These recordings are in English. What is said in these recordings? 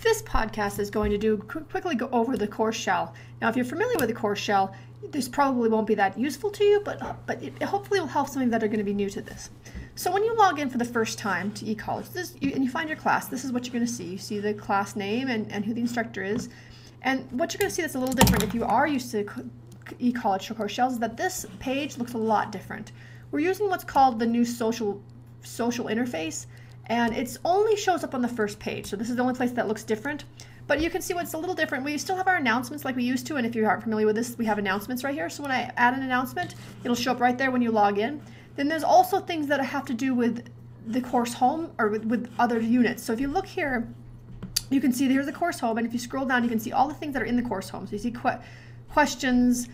This podcast is going to do quickly go over the course shell. Now, if you're familiar with the course shell, this probably won't be that useful to you, but it hopefully will help some that are going to be new to this. So when you log in for the first time to eCollege, and you find your class, this is what you're going to see. You see the class name and who the instructor is. And what you're going to see that's a little different if you are used to eCollege course shells is that this page looks a lot different. We're using what's called the new social interface, and it only shows up on the first page. So this is the only place that looks different. But you can see what's a little different. We still have our announcements like we used to, and if you aren't familiar with this, we have announcements right here. So when I add an announcement, it'll show up right there when you log in. Then there's also things that have to do with the course home or with other units. So if you look here, you can see here's the course home, and if you scroll down, you can see all the things that are in the course home. So you see questions,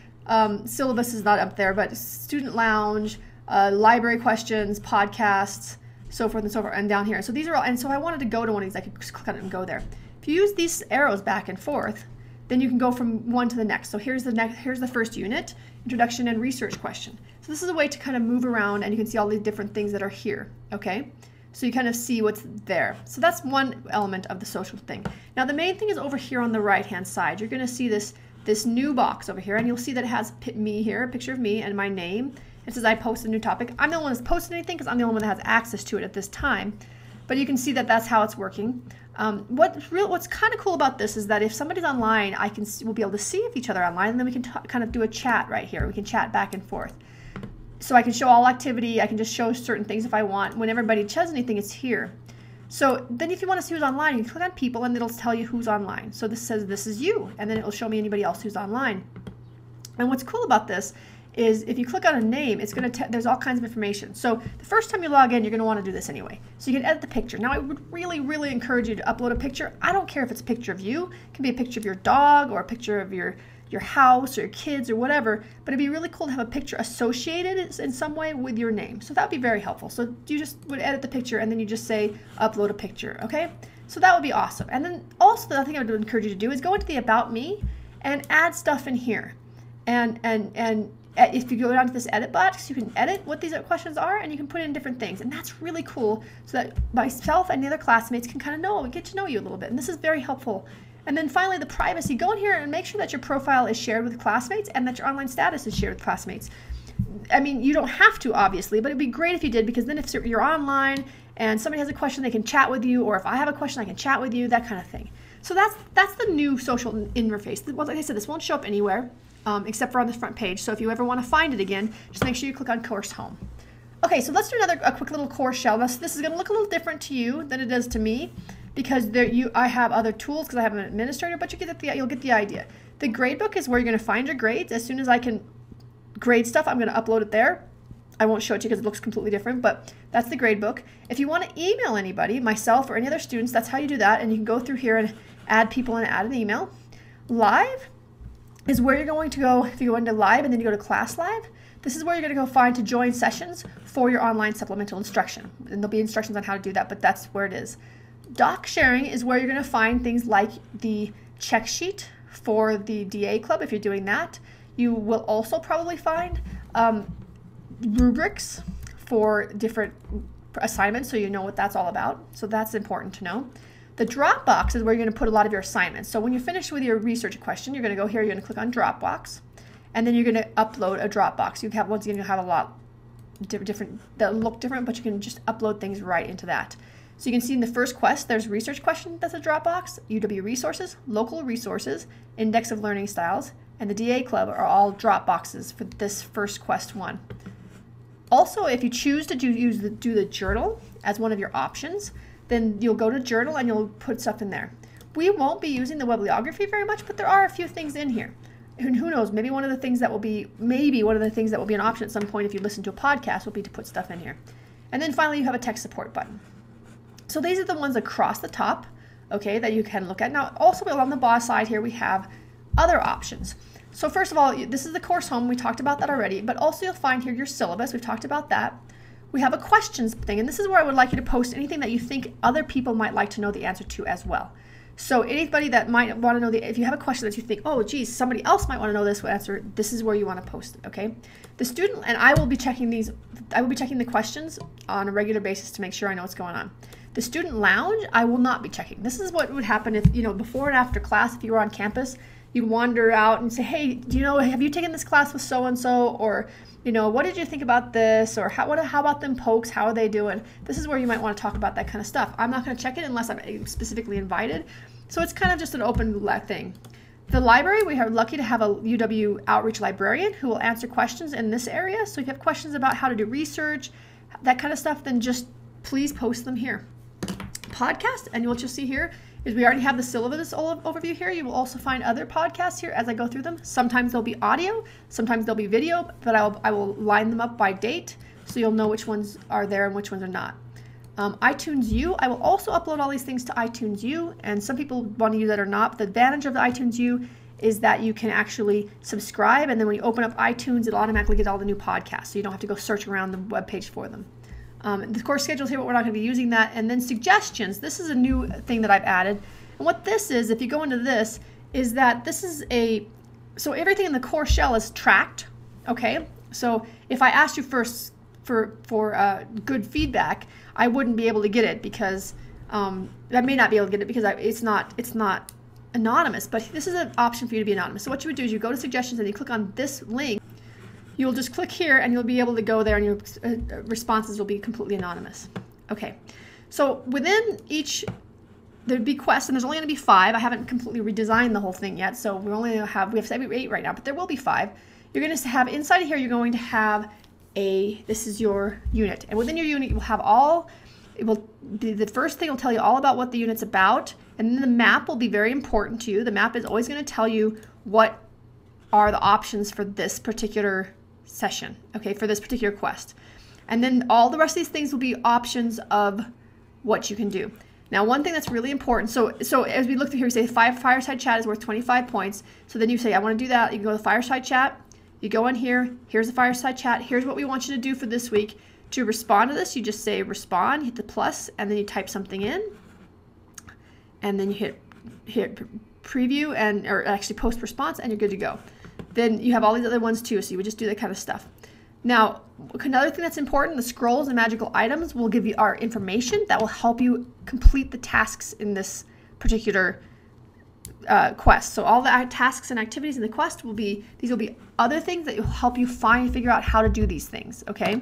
syllabus is not up there, but student lounge, library questions, podcasts, so forth and so forth, and down here. So these are all, and so if I wanted to go to one of these, I could just click on it and go there. If you use these arrows back and forth, then you can go from one to the next. So here's the first unit, introduction and research question. So this is a way to kind of move around, and you can see all these different things that are here, okay? So you kind of see what's there. So that's one element of the social thing. Now the main thing is over here on the right-hand side. You're gonna see this new box over here, and you'll see that it has me here, a picture of me and my name. It says I posted a new topic. I'm the only one that's posted anything because I'm the only one that has access to it at this time. But you can see that that's how it's working. What's kind of cool about this is that if somebody's online, we'll be able to see each other online, and then we can kind of do a chat right here. We can chat back and forth. So I can show all activity. I can just show certain things if I want. When everybody says anything, it's here. So then if you want to see who's online, you can click on people, and it'll tell you who's online. So this says this is you, and then it'll show me anybody else who's online. And what's cool about this is if you click on a name, it's going to there's all kinds of information. So the first time you log in, you're going to want to do this anyway. So you can edit the picture. Now I would really, really encourage you to upload a picture. I don't care if it's a picture of you. It can be a picture of your dog or a picture of your house or your kids or whatever, but it'd be really cool to have a picture associated in some way with your name. So that would be very helpful. So you just would edit the picture, and then you just say upload a picture, okay? So that would be awesome. And then also the other thing I would encourage you to do is go into the About Me and add stuff in here. And if you go down to this edit box, you can edit what these questions are, and you can put in different things. And that's really cool, so that myself and the other classmates can kind of get to know you a little bit. And this is very helpful. And then finally, the privacy. Go in here and make sure that your profile is shared with classmates and that your online status is shared with classmates. I mean, you don't have to, obviously, but it'd be great if you did, because then if you're online and somebody has a question, they can chat with you, or if I have a question, I can chat with you, that kind of thing. So that's the new social interface. Well, like I said, this won't show up anywhere except for on the front page. So if you ever want to find it again, just make sure you click on Course Home. Okay, so let's do a quick little course shell. This is going to look a little different to you than it does to me, because I have other tools because I have an administrator, but you'll get the idea. The Gradebook is where you're going to find your grades. As soon as I can grade stuff, I'm going to upload it there. I won't show it to you because it looks completely different, but that's the Gradebook. If you want to email anybody, myself or any other students, that's how you do that, and you can go through here and add people and add an email. Live is where you're going to go. If you go into Live and then you go to Class Live, this is where you're going to go find to join sessions for your online supplemental instruction. And there'll be instructions on how to do that, but that's where it is. Doc sharing is where you're going to find things like the check sheet for the DA club if you're doing that. You will also probably find rubrics for different assignments, so you know what that's all about. So that's important to know. The Dropbox is where you're going to put a lot of your assignments. So when you're finished with your research question, you're going to go here, you're going to click on Dropbox, and then you're going to upload a Dropbox. Once again, you'll have a lot different that look different, but you can just upload things right into that. So you can see in the first quest, there's research question, that's a Dropbox, UW resources, local resources, index of learning styles, and the DA club are all Dropboxes for this first quest one. Also, if you choose to do the journal as one of your options, then you'll go to journal and you'll put stuff in there. We won't be using the bibliography very much, but there are a few things in here. And who knows, maybe one of the things that will be an option at some point if you listen to a podcast will be to put stuff in here. And then finally, you have a tech support button. So these are the ones across the top, okay, that you can look at. Now, also on the bottom side here, we have other options. So first of all, this is the course home. We talked about that already, but also you'll find here your syllabus. We've talked about that. We have a questions thing, and this is where I would like you to post anything that you think other people might like to know the answer to as well. So anybody that might want to know if you have a question that you think, oh, geez, somebody else might want to know this answer, this is where you want to post it, okay? The student, and I will be checking the questions on a regular basis to make sure I know what's going on. The student lounge, I will not be checking. This is what would happen if, before and after class, if you were on campus, you'd wander out and say, hey, have you taken this class with so-and-so? Or, what did you think about this? Or how about them pokes? How are they doing? This is where you might want to talk about that kind of stuff. I'm not going to check it unless I'm specifically invited. So it's kind of just an open thing. The library, we are lucky to have a UW outreach librarian who will answer questions in this area. So if you have questions about how to do research, that kind of stuff, then just please post them here. Podcast, and what you'll see here is we already have the syllabus overview here. You will also find other podcasts here as I go through them. Sometimes they'll be audio, sometimes they'll be video, but I will line them up by date so you'll know which ones are there and which ones are not. iTunes U, I will also upload all these things to iTunes U, and some people want to use that or not. But the advantage of the iTunes U is that you can actually subscribe, and then when you open up iTunes, it'll automatically get all the new podcasts, so you don't have to go search around the webpage for them. The course schedule's here, but we're not going to be using that. And then suggestions. This is a new thing that I've added. And what this is, if you go into this, is that this is so everything in the course shell is tracked, okay? So if I asked you first for good feedback, I wouldn't be able to get it because I may not be able to get it because it's not anonymous, but this is an option for you to be anonymous. So what you would do is you go to suggestions and you click on this link. You'll just click here and you'll be able to go there and your responses will be completely anonymous. Okay, so within each, there'd be quests, and there's only going to be 5. I haven't completely redesigned the whole thing yet, so we have 8 right now, but there will be 5. You're going to have, inside of here, you're going to have this is your unit. And within your unit, you will have the first thing will tell you all about what the unit's about, and then the map will be very important to you. The map is always going to tell you what are the options for this particular session, okay, for this particular quest. And then all the rest of these things will be options of what you can do. Now, one thing that's really important, so as we look through here, we say Fireside Chat is worth 25 points. So then you say, I want to do that. You can go to Fireside Chat. You go in here. Here's the Fireside Chat. Here's what we want you to do for this week. To respond to this, you just say respond, hit the plus, and then you type something in. And then you hit preview or actually post response, and you're good to go. Then you have all these other ones too, so you would just do that kind of stuff. Now, another thing that's important, the scrolls and magical items will give you our information that will help you complete the tasks in this particular quest. So all the tasks and activities in the quest these will be other things that will help you figure out how to do these things, okay?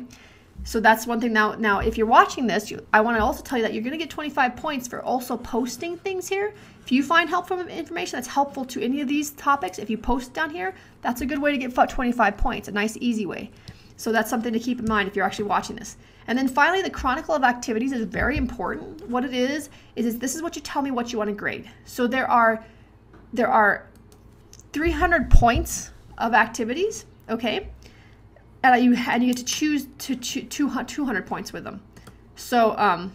So that's one thing. Now, if you're watching this, I want to also tell you that you're going to get 25 points for also posting things here. If you find helpful information that's helpful to any of these topics, if you post down here, that's a good way to get 25 points, a nice, easy way. So that's something to keep in mind if you're actually watching this. And then finally, the Chronicle of Activities is very important. What it is this is what you tell me what you want to grade. So there are 300 points of activities, okay? And you get to choose 200 points with them. So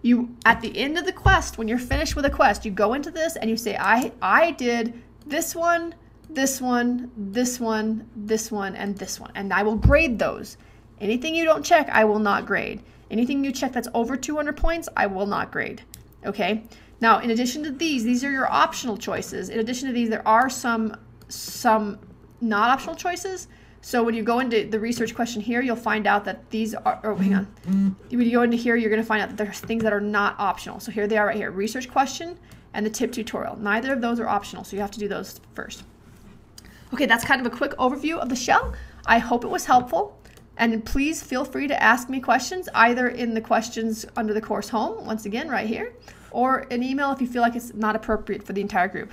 you, at the end of the quest, when you're finished with a quest, you go into this and you say, I did this one, this one, this one, this one, and this one. And I will grade those. Anything you don't check, I will not grade. Anything you check that's over 200 points, I will not grade. Okay? Now, in addition to these are your optional choices. In addition to these, there are some not optional choices. So when you go into the research question here, you'll find out that these are, hang on. When you go into here, you're going to find out that there's things that are not optional. So here they are right here, research question and the tip tutorial. Neither of those are optional, so you have to do those first. Okay, that's kind of a quick overview of the shell. I hope it was helpful. And please feel free to ask me questions either in the questions under the course home, once again right here, or an email if you feel like it's not appropriate for the entire group.